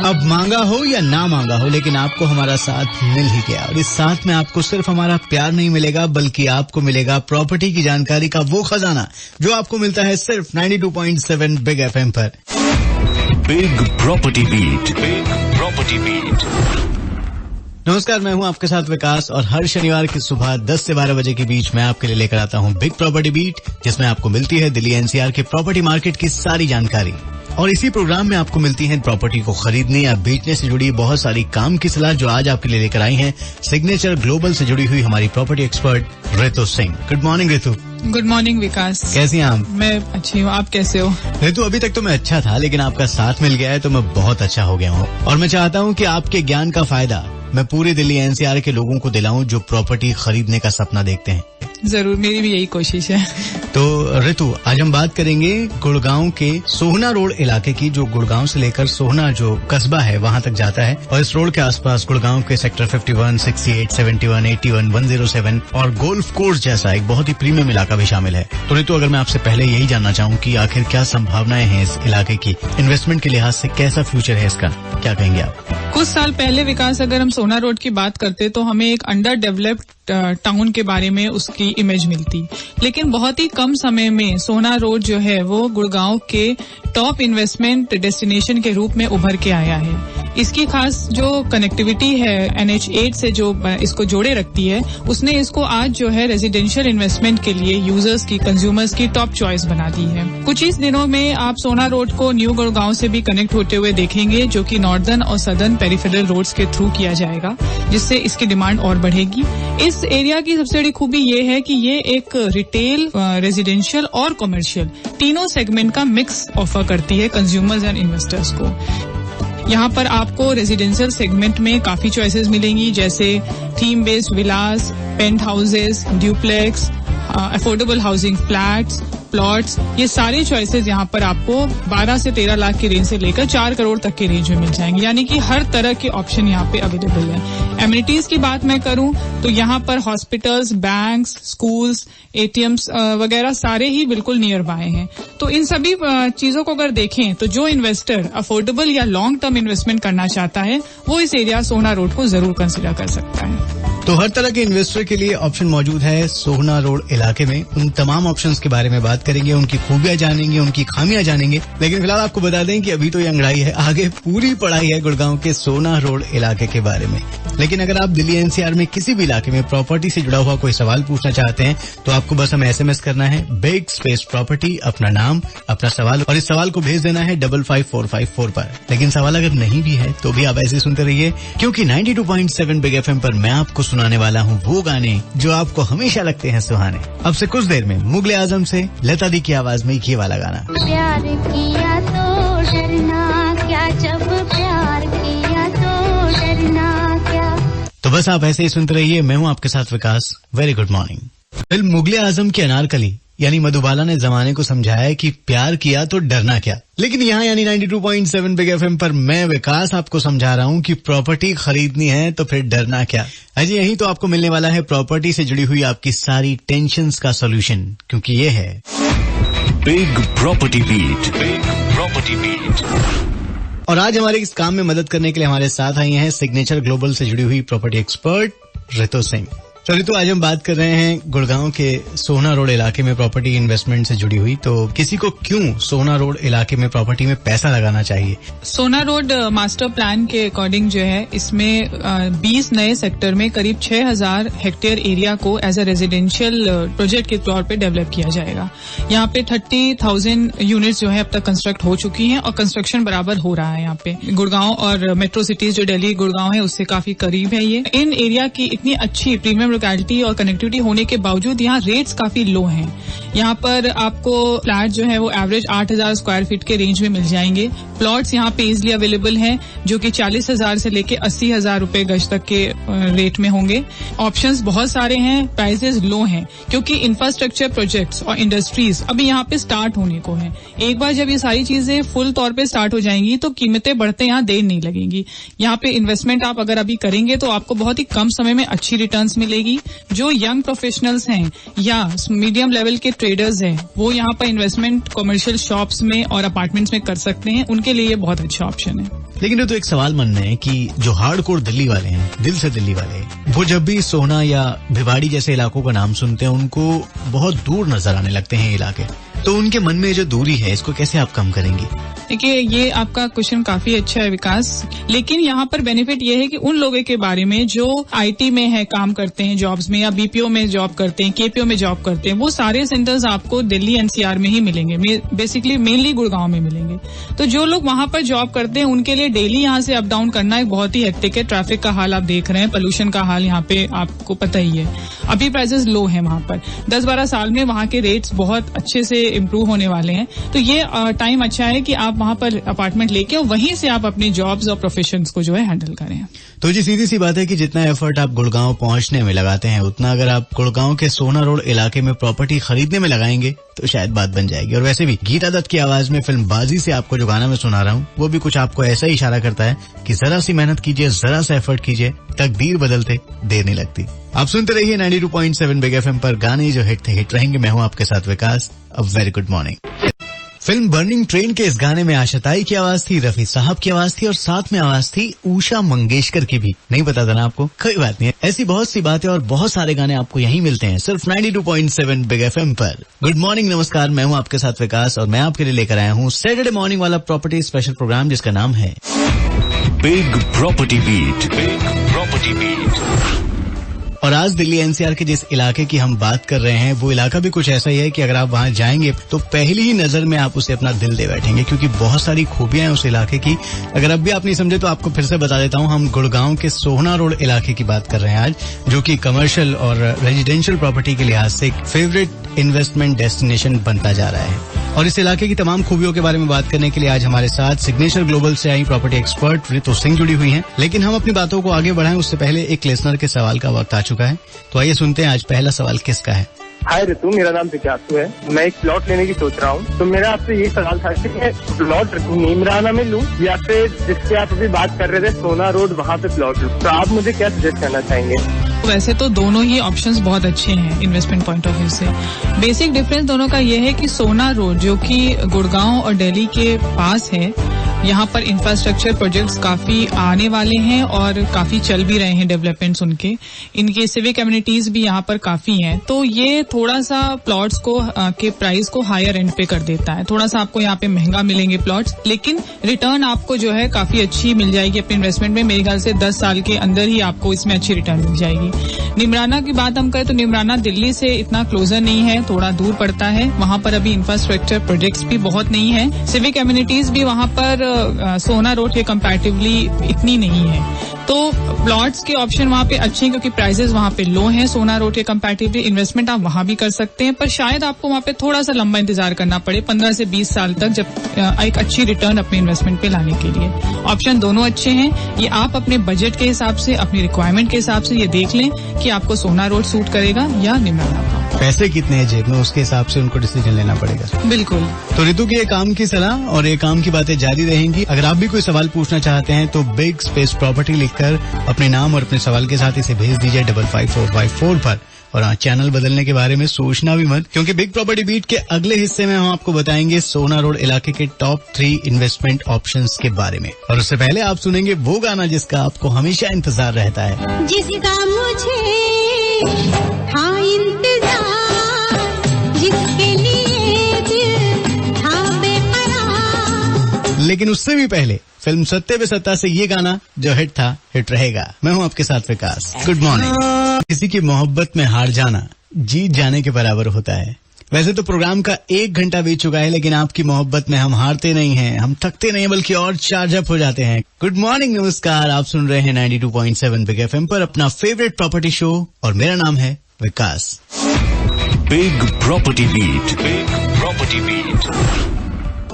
अब मांगा हो या ना मांगा हो, लेकिन आपको हमारा साथ मिल ही गया। और इस साथ में आपको सिर्फ हमारा प्यार नहीं मिलेगा, बल्कि आपको मिलेगा प्रॉपर्टी की जानकारी का वो खजाना जो आपको मिलता है सिर्फ 92.7 बिग FM पर। Big property beat, big property beat. नमस्कार, मैं हूं आपके साथ विकास और हर शनिवार की सुबह 10 से 12 बजे के बीच मैं आपके लिए लेकर आता हूं बिग प्रॉपर्टी बीट, जिसमें आपको मिलती है दिल्ली NCR के प्रॉपर्टी मार्केट की सारी जानकारी। और इसी प्रोग्राम में आपको मिलती है प्रॉपर्टी को खरीदने या बेचने से जुड़ी बहुत सारी काम की सलाह, जो आज आपके लिए लेकर आई हैं सिग्नेचर ग्लोबल से जुड़ी हुई हमारी property expert Ritu Singh. Good morning Ritu. Good morning Vikas. कैसी हैं आप? मैं अच्छी हूँ, आप कैसे हो? रितु, अभी तक तो मैं अच्छा था, लेकिन आपका साथ मिल गया है तो मैं बहुत अच्छा हो गया हूँ। और मैं चाहता हूँ कि आपके ज्ञान का फायदा मैं पूरे दिल्ली NCR के लोगों को दिलाऊं जो प्रॉपर्टी खरीदने का सपना देखते हैं। जरूर, मेरी भी यही कोशिश है। तो रितु, आज हम बात करेंगे गुड़गांव के सोहना रोड इलाके की, जो गुड़गांव से लेकर सोहना जो कस्बा है वहां तक जाता है। और इस रोड के आसपास गुड़गांव के सेक्टर 51, 68, 71, 81, 107 और गोल्फ कोर्स जैसा एक बहुत ही प्रीमियम इलाका भी शामिल है। तो रितु, अगर मैं आपसे पहले यही जानना चाहूँ कि आखिर क्या संभावनाएं हैं इस इलाके की, इन्वेस्टमेंट के लिहाज से कैसा फ्यूचर है इसका, क्या कहेंगे आप? कुछ साल पहले विकास, अगर हम सोहना रोड की बात करते तो हमें एक अंडर डेवलप्ड टाउन के बारे में उसकी इमेज मिलती, लेकिन बहुत ही कम समय में सोहना रोड जो है वो गुड़गांव के टॉप इन्वेस्टमेंट डेस्टिनेशन के रूप में उभर के आया है। इसकी खास जो कनेक्टिविटी है NH8 से जो इसको जोड़े रखती है, उसने इसको आज जो है रेजिडेंशियल इन्वेस्टमेंट के लिए यूजर्स की, कंज्यूमर्स की टॉप चॉइस बना दी है। कुछ ही दिनों में आप सोहना रोड को न्यू गुड़गांव से भी कनेक्ट होते हुए देखेंगे, जो कि नॉर्दर्न और सदर्न पेरिफेरल रोड्स के थ्रू किया जाएगा, जिससे इसकी डिमांड और बढ़ेगी। इस एरिया की सबसे बड़ी खूबी ये है कि ये एक रिटेल, रेजिडेंशियल और कमर्शियल तीनों सेगमेंट का मिक्स ऑफर करती है कंज्यूमर्स एंड इन्वेस्टर्स को। यहाँ पर आपको रेजिडेंशियल सेगमेंट में काफी चॉइसेस मिलेंगी, जैसे theme based villas, penthouses, duplex, affordable housing flats, plots, ये सारे चॉइसेस यहाँ पर आपको 12 से 13 लाख की रेंज से लेकर 4 करोड़ तक की रेंज में मिल जाएंगे। यानी कि हर तरह के ऑप्शन यहाँ पे अवेलेबल है। एमिनिटीज की बात मैं करूँ तो यहाँ पर हॉस्पिटल्स, बैंक्स, स्कूल्स, ATMs वगैरह सारे ही बिल्कुल नियर बाय हैं। तो इन सभी चीजों को अगर देखें तो जो इन्वेस्टर अफोर्डेबल या लॉन्ग टर्म इन्वेस्टमेंट करना चाहता है, वो इस एरिया सोहना रोड को जरूर कंसिडर कर सकता है। तो हर तरह के इन्वेस्टर के लिए ऑप्शन मौजूद है सोहना रोड इलाके में। उन तमाम ऑप्शंस के बारे में बात करेंगे, उनकी खूबियां जानेंगे, उनकी खामियां जानेंगे। लेकिन फिलहाल आपको बता दें कि अभी तो ये अंगड़ाई है, आगे पूरी पढ़ाई है गुड़गांव के सोहना रोड इलाके के बारे में। लेकिन अगर आप दिल्ली NCR में किसी भी इलाके में प्रॉपर्टी से जुड़ा हुआ कोई सवाल पूछना चाहते हैं, तो आपको बस हमें SMS करना है बिग स्पेस प्रॉपर्टी, अपना नाम, अपना सवाल, और इस सवाल को भेज देना है 55454 पर। लेकिन सवाल अगर नहीं भी है तो भी आप ऐसे सुनते रहिए, क्योंकि 92.7 बिग FM पर मैं आपको सुनाने वाला हूँ वो गाने जो आपको हमेशा लगते हैं सुहाने। अब से कुछ देर में मुगले आजम से लता दी की आवाज में ये वाला गाना। प्यार किया तो डरना क्या, जब प्यार किया तो डरना क्या। तो बस आप ऐसे ही सुनते रहिए, मैं हूँ आपके साथ Vikas. Very good morning. Film Mughal-e-Azam की अनारकली यानी मधुबाला ने जमाने को समझाया कि प्यार किया तो डरना क्या। लेकिन यहाँ यानी 92.7 बिग FM पर मैं विकास आपको समझा रहा हूँ कि प्रॉपर्टी खरीदनी है तो फिर डरना क्या। अजी, यही तो आपको मिलने वाला है प्रॉपर्टी से जुड़ी हुई आपकी सारी टेंशन्स का सोल्यूशन, क्योंकि ये है big property beat, big property beat. और आज हमारे इस काम में मदद करने के लिए हमारे साथ आई हैं सिग्नेचर ग्लोबल से जुड़ी हुई प्रॉपर्टी एक्सपर्ट रितु सिंह। तो रितु, आज हम बात कर रहे हैं गुड़गांव के सोहना रोड इलाके में प्रॉपर्टी इन्वेस्टमेंट से जुड़ी हुई। तो किसी को क्यों सोहना रोड इलाके में प्रॉपर्टी में पैसा लगाना चाहिए? सोहना रोड मास्टर प्लान के अकॉर्डिंग जो है, इसमें 20 नए सेक्टर में करीब 6000 हेक्टेयर एरिया को एज अ रेजिडेंशियल प्रोजेक्ट के तौर पे डेवलप किया जाएगा। यहाँ पे 30,000 यूनिट्स जो है अब तक कंस्ट्रक्ट हो चुकी हैं और कंस्ट्रक्शन बराबर हो रहा है। यहाँ पे गुड़गांव और मेट्रो सिटीज जो दिल्ली गुड़गांव है उससे काफी करीब है। ये इन एरिया की इतनी अच्छी प्रीमियम लोकेलिटी और कनेक्टिविटी होने के बावजूद यहाँ रेट्स काफी लो हैं। यहाँ पर आपको फ्लैट जो है वो एवरेज 8,000 स्क्वायर फीट के रेंज में मिल जाएंगे। प्लॉट्स यहाँ पे इजिली अवेलेबल हैं, जो कि 40,000 से लेके 80,000 रुपए गज तक के रेट में होंगे। ऑप्शंस बहुत सारे हैं, प्राइसेस लो हैं, क्योंकि इंफ्रास्ट्रक्चर प्रोजेक्ट्स और इंडस्ट्रीज अभी यहाँ पे स्टार्ट होने को है। एक बार जब ये सारी चीजें फुल तौर पे स्टार्ट हो जाएंगी तो कीमतें बढ़ते यहाँ देर नहीं लगेंगी। यहाँ पे इन्वेस्टमेंट आप अगर अभी करेंगे तो आपको बहुत ही कम समय में अच्छी रिटर्न्स मिलेगी। जो यंग प्रोफेशनल्स हैं या मीडियम लेवल के ट्रेडर्स हैं, वो यहाँ पर इन्वेस्टमेंट कमर्शियल शॉप्स में और अपार्टमेंट्स में कर सकते हैं। उनके लिए ये बहुत अच्छा ऑप्शन है। लेकिन ये तो एक सवाल मन में है कि जो हार्डकोर दिल्ली वाले हैं, दिल से दिल्ली वाले, वो जब भी सोहना या भिवाड़ी जैसे इलाकों का नाम सुनते हैं उनको बहुत दूर नजर आने लगते हैं इलाके। तो उनके मन में जो दूरी है इसको कैसे आप कम करेंगी? देखिए, ये आपका क्वेश्चन काफी अच्छा है विकास, लेकिन यहाँ पर बेनिफिट ये है कि उन लोगों के बारे में जो आईटी में है, काम करते हैं जॉब्स में, या बीपीओ में जॉब करते हैं, केपीओ में जॉब करते हैं, वो सारे सेंटर्स आपको दिल्ली एनसीआर में ही मिलेंगे, बेसिकली मेनली गुड़गांव में मिलेंगे। तो जो लोग वहां पर जॉब करते हैं उनके लिए डेली यहाँ से अप डाउन करना एक बहुत ही हेक्टिक है। ट्रैफिक का हाल आप देख रहे हैं, पोल्यूशन का हाल यहाँ पे आपको पता ही है। अभी प्राइसेस लो है वहां पर, 10-12 साल में वहां के रेट्स बहुत अच्छे से इम्प्रूव होने वाले हैं। तो ये टाइम अच्छा है कि आप वहां पर अपार्टमेंट लेके और वहीं से आप अपने जॉब्स और प्रोफेशंस को जो है हैंडल करें। तो जी सीधी सी बात है कि जितना एफर्ट आप गुड़गांव पहुंचने में लगाते हैं उतना अगर आप गुड़गांव के सोहना रोड इलाके में प्रॉपर्टी खरीदने में लगाएंगे तो शायद बात बन जाएगी। और वैसे भी गीता दत्त की आवाज में फिल्म बाजी से आपको जो गाना मैं सुना रहा हूँ वो भी कुछ आपको ऐसा ही इशारा करता है कि जरा सी मेहनत कीजिए, जरा सा एफर्ट कीजिए, तकदीर बदलते देर नहीं लगती। आप सुनते रहिए 92.7 बिग एफएम पर गाने जो हिट थे हिट रहेंगे। मैं हूँ आपके साथ Vikas. A very good morning. Film burning train के इस गाने में आशाताई की आवाज थी, रफी साहब की आवाज थी और साथ में आवाज थी उषा मंगेशकर की भी। नहीं पता था ना आपको? कोई बात नहीं है, ऐसी बहुत सी बातें और बहुत सारे गाने आपको यहीं मिलते हैं सिर्फ 92.7 बिग एफएम पर। गुड मॉर्निंग, नमस्कार, मैं हूं आपके साथ विकास और मैं आपके लिए लेकर आया हूं सैटरडे मॉर्निंग वाला प्रॉपर्टी स्पेशल प्रोग्राम जिसका नाम है big property beat. Big property beat. और आज दिल्ली एनसीआर के जिस इलाके की हम बात कर रहे हैं वो इलाका भी कुछ ऐसा ही है कि अगर आप वहां जाएंगे तो पहली ही नजर में आप उसे अपना दिल दे बैठेंगे, क्योंकि बहुत सारी खूबियां हैं उस इलाके की। अगर अब भी आप नहीं समझे तो आपको फिर से बता देता हूं, हम गुड़गांव के सोहना रोड इलाके की बात कर रहे हैं आज, जो कि कमर्शियल और रेजिडेंशियल प्रॉपर्टी के लिहाज से एक फेवरेट इन्वेस्टमेंट डेस्टिनेशन बनता जा रहा है। और इस इलाके की तमाम खूबियों के बारे में बात करने के लिए आज हमारे साथ सिग्नेचर ग्लोबल से आई प्रॉपर्टी एक्सपर्ट रितु सिंह जुड़ी हुई हैं। लेकिन हम अपनी बातों को आगे बढ़ाएं उससे पहले एक लिसनर के सवाल का वक्त आ चुका है, तो आइए सुनते हैं आज पहला सवाल किसका है। हाय ऋतु, मेरा नाम जिज्ञासु है। मैं एक प्लॉट लेने की सोच रहा हूँ, तो मेरा आपसे ये सवाल था कि मैं प्लॉट नीमराना में लूँ या फिर जिससे आप अभी बात कर रहे थे सोना रोड वहाँ पे प्लॉट लूँ, तो आप मुझे क्या सजेस्ट करना चाहेंगे? वैसे तो दोनों ही ऑप्शंस बहुत अच्छे हैं इन्वेस्टमेंट पॉइंट ऑफ व्यू से। बेसिक डिफरेंस दोनों का ये है कि सोना रोड जो कि गुड़गांव और दिल्ली के पास है, यहाँ पर इंफ्रास्ट्रक्चर प्रोजेक्ट्स काफी आने वाले हैं और काफी चल भी रहे हैं डेवलपमेंट्स उनके। इनके सिविक कम्युनिटीज भी यहाँ पर काफी हैं, तो ये थोड़ा सा प्लॉट्स को के प्राइस को हायर एंड पे कर देता है। थोड़ा सा आपको यहाँ पे महंगा मिलेंगे प्लॉट्स, लेकिन रिटर्न आपको जो है काफी अच्छी मिल जाएगी अपने इन्वेस्टमेंट में। मेरे ख्याल से 10 साल के अंदर ही आपको इसमें अच्छी रिटर्न मिल जाएगी। निमराना की बात हम करें तो निमराना दिल्ली से इतना क्लोजर नहीं है, थोड़ा दूर पड़ता है। वहाँ पर अभी इंफ्रास्ट्रक्चर प्रोजेक्ट्स भी बहुत नहीं है, सिविक कम्युनिटीज भी वहाँ पर सोना रोड के कंपैरेटिवली इतनी नहीं है। तो प्लॉट्स के ऑप्शन वहाँ पे अच्छे हैं क्योंकि प्राइसेस वहाँ पे लो हैं सोना रोड के कंपैरेटिवली। इन्वेस्टमेंट आप वहाँ भी कर सकते हैं, पर शायद आपको वहाँ पे थोड़ा सा लंबा इंतजार करना पड़े, 15 से 20 साल तक, जब एक अच्छी रिटर्न अपने इन्वेस्टमेंट पे लाने के लिए। ऑप्शन दोनों अच्छे हैं, ये आप अपने बजट के हिसाब से, अपनी रिक्वायरमेंट के हिसाब से ये देख लें कि आपको सोना रोड सूट करेगा या निमराना। पैसे कितने हैं जेब में उसके हिसाब से उनको डिसीजन लेना पड़ेगा। बिल्कुल। तो ऋतु की ये काम की सलाह और ये काम की बातें जारी रहेंगी। अगर आप भी कोई सवाल पूछना चाहते हैं तो बिग स्पेस प्रॉपर्टी लिखकर अपने नाम और अपने सवाल के साथ इसे भेज दीजिए 55454 पर। और हाँ, चैनल बदलने के बारे में सोचना भी मत, क्योंकि बिग प्रॉपर्टी बीट के अगले हिस्से में हम आपको बताएंगे सोना रोड इलाके के टॉप 3 इन्वेस्टमेंट ऑप्शंस के बारे में। और उससे पहले आप सुनेंगे वो गाना जिसका आपको हमेशा इंतजार रहता है, जिसका मुझे हाँ इंतजार, जिसके लिए दिल था बेकरार। लेकिन उससे भी पहले फिल्म सत्ते पे सत्ता से ये गाना जो हिट था हिट रहेगा। मैं हूँ आपके साथ विकास। Good morning. किसी की मोहब्बत में हार जाना जीत जाने के बराबर होता है। वैसे तो प्रोग्राम का 1 घंटा बीत चुका है, लेकिन आपकी मोहब्बत में हम हारते नहीं हैं, हम थकते नहीं बल्कि और चार्ज अप हो जाते हैं। गुड मॉर्निंग, नमस्कार, आप सुन रहे हैं 92.7 बिग एफएम पर अपना फेवरेट प्रॉपर्टी शो और मेरा नाम है Vikas. Big property beat. Big property beat.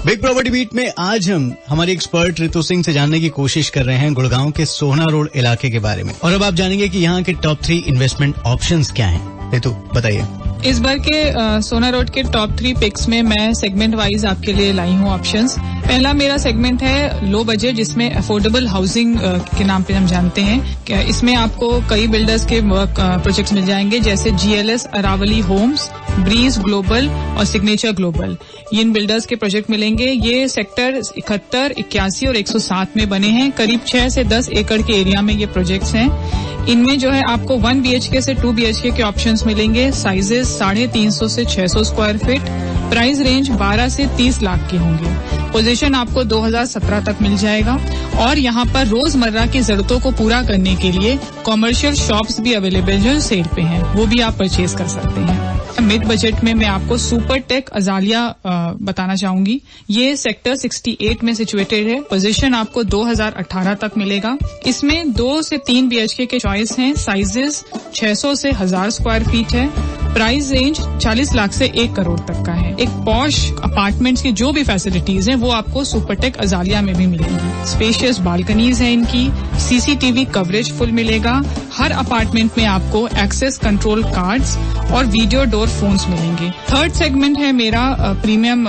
Big property beat में आज हम हमारी एक्सपर्ट रितु सिंह से जानने की कोशिश कर रहे हैं गुड़गांव के सोहना रोड इलाके के बारे में। और अब आप जानेंगे कि यहाँ के टॉप 3 इन्वेस्टमेंट ऑप्शंस क्या हैं। रितु बताइए। इस बार के सोना रोड के टॉप 3 पिक्स में मैं सेगमेंट वाइज आपके लिए लाई हूँ ऑप्शंस। पहला मेरा सेगमेंट है लो बजट, जिसमें अफोर्डेबल हाउसिंग के नाम पे हम जानते हैं। इसमें आपको कई बिल्डर्स के प्रोजेक्ट्स मिल जाएंगे, जैसे GLS Aravali homes, Breeze global और सिग्नेचर ग्लोबल, इन बिल्डर्स के प्रोजेक्ट मिलेंगे। ये सेक्टर 71, 81 और 107 में बने हैं। करीब 6 से 10 एकड़ के एरिया में ये प्रोजेक्ट्स हैं। इनमें जो है आपको 1 BHK से 2 BHK के ऑप्शंस मिलेंगे। साइजेस 350 से 600 स्क्वायर फीट। प्राइस रेंज 12 से 30 लाख के होंगे। पोजीशन आपको 2017 तक मिल जाएगा। और यहाँ पर रोजमर्रा की जरूरतों को पूरा करने के लिए कॉमर्शियल शॉप्स भी अवेलेबल जो सेल पे हैं, वो भी आप परचेज कर सकते हैं। मिड बजट में मैं आपको सुपर टेक अजालिया बताना चाहूंगी। ये सेक्टर 68 में सिचुएटेड है। पोजीशन आपको 2018 तक मिलेगा। इसमें 2 से 3 BHK के चॉइस हैं। साइजेस 600 से 1000 स्क्वायर फीट है। प्राइस रेंज 40 लाख से 1 करोड़ तक का है। एक पॉश अपार्टमेंट्स की जो भी फैसिलिटीज हैं वो आपको सुपरटेक अजालिया में भी मिलेंगी। स्पेशियस बालकनीज है इनकी। CCTV कवरेज फुल मिलेगा। हर अपार्टमेंट में आपको एक्सेस कंट्रोल कार्ड्स और वीडियो डोर फोन्स मिलेंगे। थर्ड सेगमेंट है मेरा प्रीमियम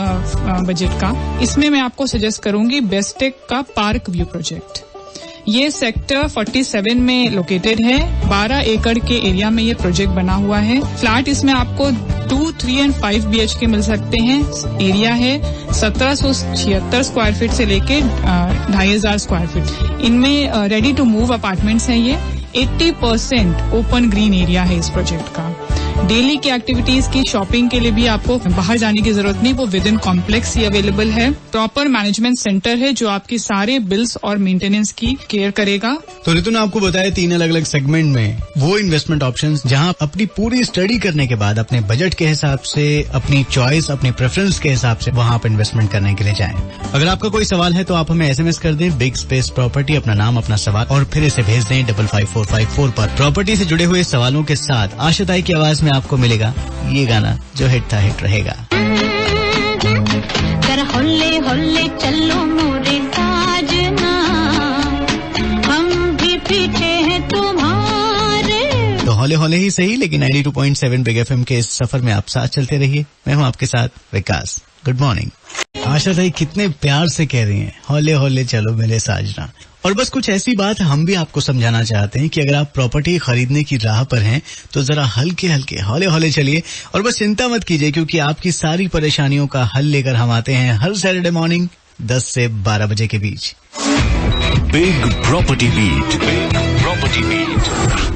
बजट का। इसमें मैं आपको सजेस्ट करूंगी बेस्टेक का पार्क व्यू प्रोजेक्ट। ये सेक्टर 47 में लोकेटेड है। 12 एकड़ के एरिया में ये प्रोजेक्ट बना हुआ है। फ्लैट इसमें आपको 2, 3 और 5 BHK मिल सकते हैं। एरिया है 1776 स्क्वायर फीट से लेके 2500 स्क्वायर फीट। इनमें रेडी टू मूव अपार्टमेंट्स हैं। ये 80% ओपन ग्रीन एरिया है इस प्रोजेक्ट का। डेली की एक्टिविटीज की शॉपिंग के लिए भी आपको बाहर जाने की जरूरत नहीं, वो with in complex he available है। प्रॉपर मैनेजमेंट सेंटर है जो आपकी सारे बिल्स और मेंटेनेंस की केयर करेगा। तो रितु ने आपको बताया 3 अलग अलग सेगमेंट में वो इन्वेस्टमेंट ऑप्शंस जहां आप अपनी पूरी स्टडी करने के बाद अपने बजट के हिसाब से, अपनी चॉइस, अपने प्रेफरेंस के हिसाब से वहां आप इन्वेस्टमेंट करने के लिए जाएं। अगर आपका कोई सवाल है तो आप हमें SMS कर दें बिग स्पेस प्रॉपर्टी, अपना नाम, अपना सवाल और फिर इसे भेज दें 55454 पर। प्रॉपर्टी से जुड़े हुए सवालों के साथ आशा ताई की आवाज में आपको मिलेगा ये गाना जो हिट था हिट रहेगा। जरा होले होले चलो मोरे साजना, हम भी पीछे हैं तुम्हारे। तो हौले हौले ही सही, लेकिन 92.7 बिग FM के इस सफर में आप साथ चलते रहिए। मैं हूं आपके साथ विकास। Good morning. आशा ताई कितने प्यार से कह रही हैं हौले हौले चलो मेरे साजना। और बस कुछ ऐसी बात हम भी आपको समझाना चाहते हैं कि अगर आप प्रॉपर्टी खरीदने की राह पर हैं तो जरा हल्के हल्के हौले हौले चलिए और बस चिंता मत कीजिए, क्योंकि आपकी सारी परेशानियों का हल लेकर हम आते हैं हर सैटरडे मॉर्निंग 10 से 12 बजे के बीच। Big property beat, big property beat.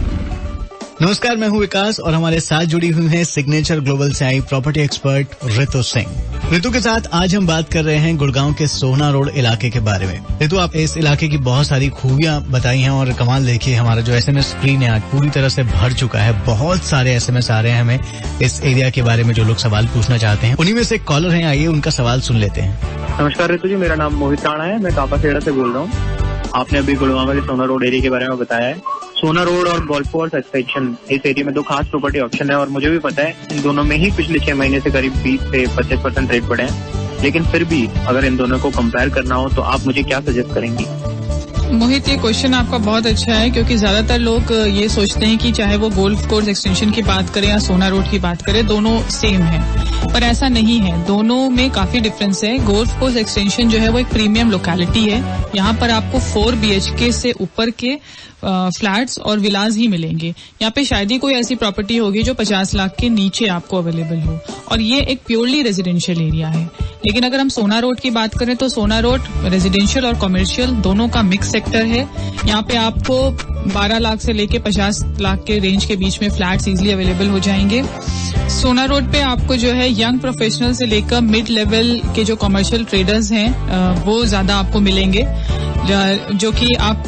नमस्कार, मैं हूं विकास और हमारे साथ जुड़ी हुई हैं सिग्नेचर ग्लोबल से आई प्रॉपर्टी एक्सपर्ट रितु सिंह। रितु के साथ आज हम बात कर रहे हैं गुड़गांव के सोहना रोड इलाके के बारे में। रितु, आप इस इलाके की बहुत सारी खूबियां बताई हैं और कमाल देखिए, हमारा जो SMS स्क्रीन है आज पूरी तरह से भर चुका है। बहुत सारे SMS आ रहे हैं हमें इस एरिया के बारे में जो लोग सवाल पूछना चाहते हैं। उन्हीं में से एक कॉलर हैं, आइए उनका सवाल सुन लेते हैं। नमस्कार रितु जी, मेरा नाम मोहित राणा है। मैं कापाखेड़ा से बोल रहा हूँ। आपने अभी गुड़गांव के सोना रोड एरिया के बारे में बताया है। सोना रोड और गोल्फ कोर्स एक्सटेंशन, इस एरिया में 2 खास प्रॉपर्टी ऑप्शन है और मुझे भी पता है इन दोनों में ही पिछले 6 महीने से करीब 20 से 25% रेट बढ़े हैं। लेकिन फिर भी अगर इन दोनों को कंपेयर करना हो तो आप मुझे क्या सजेस्ट करेंगी? मोहित, ये क्वेश्चन आपका बहुत अच्छा है, क्योंकि ज्यादातर लोग ये सोचते हैं कि चाहे वो गोल्फ कोर्स एक्सटेंशन की बात करें या सोना रोड की बात करें, दोनों सेम है, पर ऐसा नहीं है। दोनों में काफी डिफरेंस है। गोल्फ कोर्स एक्सटेंशन जो है वो एक प्रीमियम लोकेलिटी है। यहाँ पर आपको 4 BHK से ऊपर के फ्लैट्स और विलास ही मिलेंगे। यहाँ पे शायद ही कोई ऐसी प्रॉपर्टी होगी जो 50 लाख के नीचे आपको अवेलेबल हो, और ये एक प्योरली रेजिडेंशियल एरिया है। लेकिन अगर हम सोना रोड की बात करें तो सोना रोड रेजिडेंशियल और कमर्शियल दोनों का मिक्स सेक्टर है। यहाँ पे आपको 12 लाख से लेके 50 लाख के रेंज के बीच में फ्लैट्स इजीली अवेलेबल हो जाएंगे। सोना रोड पे आपको जो है यंग प्रोफेशनल से लेकर मिड लेवल के जो कमर्शियल ट्रेडर्स हैं वो ज्यादा आपको मिलेंगे, जो कि आप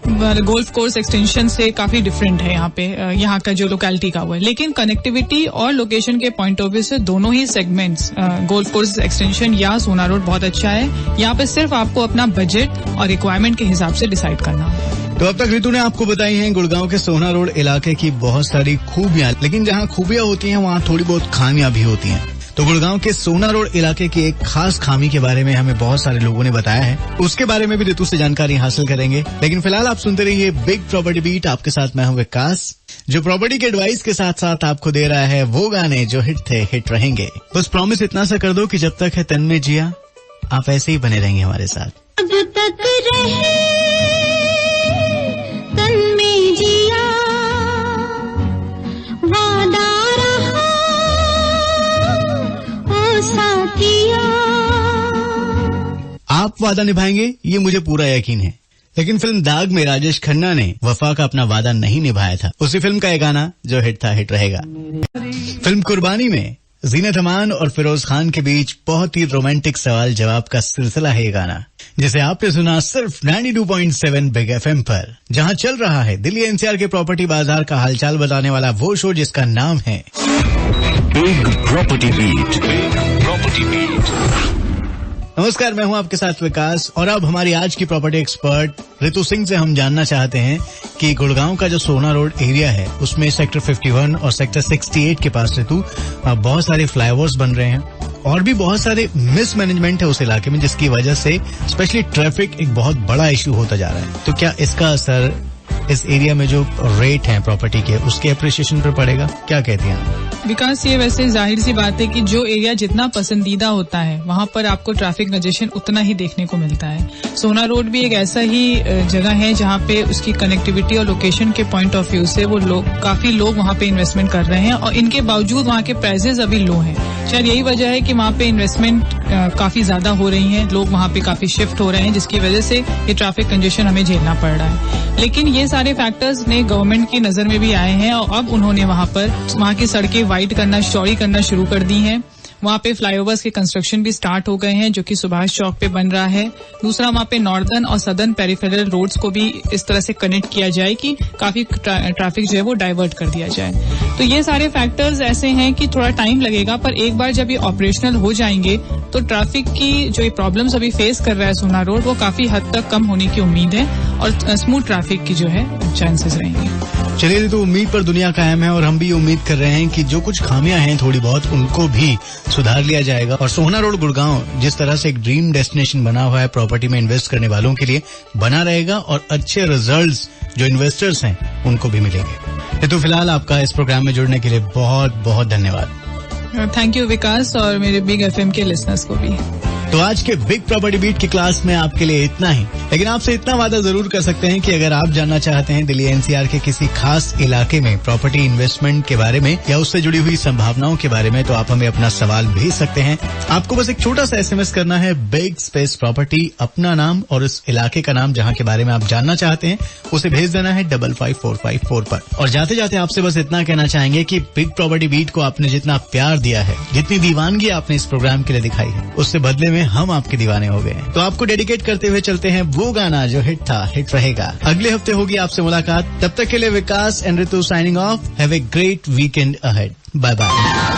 गोल्फ कोर्स एक्सटेंशन से काफी डिफरेंट है यहाँ पे, यहाँ का जो लोकेलिटी का हुआ है। लेकिन कनेक्टिविटी और लोकेशन के पॉइंट ऑफ व्यू से दोनों ही सेगमेंट्स, गोल्फ कोर्स एक्सटेंशन या सोना रोड, बहुत अच्छा है। यहाँ पे सिर्फ आपको अपना बजट और रिक्वायरमेंट के हिसाब से डिसाइड करना है। तो अब तक रितु ने आपको बताई हैं गुड़गांव के सोहना रोड इलाके की बहुत सारी खूबियां, लेकिन जहां खूबियां होती हैं वहां थोड़ी बहुत खामियां भी होती हैं। तो गुड़गांव के सोहना रोड इलाके की एक खास खामी के बारे में हमें बहुत सारे लोगों ने बताया है, उसके बारे में भी रितु से जानकारी हासिल करेंगे। लेकिन फिलहाल आप सुनते रहिए बिग प्रॉपर्टी बीट। आपके साथ मैं हूं विकास, जो प्रॉपर्टी के एडवाइस के साथ साथ आपको दे रहा है वो गाने जो हिट थे हिट रहेंगे। बस प्रॉमिस इतना सा कर दो कि जब तक है तन में जिया, आप ऐसे ही बने रहेंगे हमारे साथ। जब तक रहे तन में जिया, वादा रहा आप वादा निभाएंगे ये मुझे पूरा यकीन है। लेकिन फिल्म दाग में राजेश खन्ना ने वफा का अपना वादा नहीं निभाया था। उसी फिल्म का एक गाना जो हिट था हिट रहेगा। फिल्म कुर्बानी में जीनत अमान और फिरोज खान के बीच बहुत ही रोमांटिक सवाल जवाब का सिलसिला है ये गाना, जिसे आपने सुना सिर्फ 92.7 बिग एफएम पर, जहां चल रहा है दिल्ली एनसीआर के प्रॉपर्टी बाजार का हालचाल बताने वाला वो शो जिसका नाम है big property beat. Property beat. नमस्कार, मैं हूं आपके साथ विकास और अब हमारी आज की प्रॉपर्टी एक्सपर्ट ऋतु सिंह से हम जानना चाहते हैं कि गुड़गांव का जो सोना रोड एरिया है उसमें सेक्टर 51 और सेक्टर 68 के पास ऋतु बहुत सारे फ्लाईओवर्स बन रहे हैं और भी बहुत सारे मिसमैनेजमेंट है उस इलाके में, जिसकी वजह से स्पेशली ट्रैफिक एक बहुत बड़ा इश्यू होता जा रहा है। तो क्या इसका असर इस एरिया में जो रेट है प्रॉपर्टी के उसके अप्रिसिएशन पर पड़ेगा? क्या कहती हैं विकास? ये वैसे जाहिर सी बात है कि जो एरिया जितना पसंदीदा होता है वहाँ पर आपको ट्रैफिक कंजेशन उतना ही देखने को मिलता है। सोना रोड भी एक ऐसा ही जगह है जहाँ पे उसकी कनेक्टिविटी और लोकेशन के पॉइंट ऑफ व्यू से वो काफी लोग वहाँ पे इन्वेस्टमेंट कर रहे हैं और इनके बावजूद वहाँ के प्राइसेस अभी लो हैं। शायद यही वजह है कि वहाँ पे इन्वेस्टमेंट काफी ज्यादा हो रही है, लोग वहाँ पे काफी शिफ्ट हो रहे हैं, जिसकी वजह से ये ट्रैफिक कंजेशन हमें झेलना पड़ रहा है। लेकिन ये सारे फैक्टर्स ने गवर्नमेंट की नजर में भी आए हैं और अब उन्होंने वहाँ की सड़कें वाइड करना, चौड़ी करना शुरू कर दी हैं। वहाँ पे फ्लाईओवर्स के कंस्ट्रक्शन भी स्टार्ट हो गए हैं जो कि सुभाष चौक पे बन रहा है। दूसरा, वहाँ पे नॉर्दर्न और सदर्न पेरिफेरल रोड्स को भी इस तरह से कनेक्ट किया जाए कि काफी ट्रैफिक जो है वो डाइवर्ट कर दिया जाए। तो ये सारे फैक्टर्स ऐसे हैं कि थोड़ा टाइम लगेगा, पर एक बार जब ये ऑपरेशनल हो जाएंगे तो ट्रैफिक की जो ये प्रॉब्लम्स अभी फेस कर रहा है सोना रोड वो काफी हद तक कम होने की उम्मीद है और स्मूथ ट्रैफिक की जो है चांसेस रहेंगे। चलिए, तो उम्मीद पर दुनिया कायम है और हम भी उम्मीद कर रहे हैं कि जो कुछ खामियां हैं थोड़ी बहुत उनको भी सुधार लिया जाएगा और सोना रोड गुड़गांव जिस तरह से एक ड्रीम डेस्टिनेशन बना हुआ है प्रॉपर्टी में इन्वेस्ट करने वालों के लिए बना रहेगा और अच्छे रिजल्ट्स जो इन्वेस्टर्स हैं उनको भी मिलेंगे। तो फिलहाल आपका इस प्रोग्राम में जुड़ने के लिए बहुत बहुत धन्यवाद। थैंक यू विकास और मेरे बिग एफएम के लिसनर्स को भी। तो आज के बिग प्रॉपर्टी बीट की क्लास में आपके लिए इतना ही, लेकिन आपसे इतना वादा जरूर कर सकते हैं कि अगर आप जानना चाहते हैं दिल्ली एनसीआर के किसी खास इलाके में प्रॉपर्टी इन्वेस्टमेंट के बारे में या उससे जुड़ी हुई संभावनाओं के बारे में, तो आप हमें अपना सवाल भेज सकते हैं। आपको बस एक छोटा सा एसएमएस करना है, बिग स्पेस प्रॉपर्टी, अपना नाम और इस इलाके का नाम जहां के बारे में आप जानना चाहते हैं उसे भेज देना है 55454 पर। और जाते जाते आपसे बस इतना कहना चाहेंगे कि बिग प्रॉपर्टी बीट को आपने जितना प्यार दिया है, जितनी दीवानगी आपने इस प्रोग्राम के लिए दिखाई है, उससे बदले में हम आपके दीवाने हो गए हैं। तो आपको डेडिकेट करते हुए चलते हैं वो गाना जो हिट था हिट रहेगा। अगले हफ्ते होगी आपसे मुलाकात, तब तक के लिए Vikas and Ritu signing off. Have a great weekend ahead. Bye bye.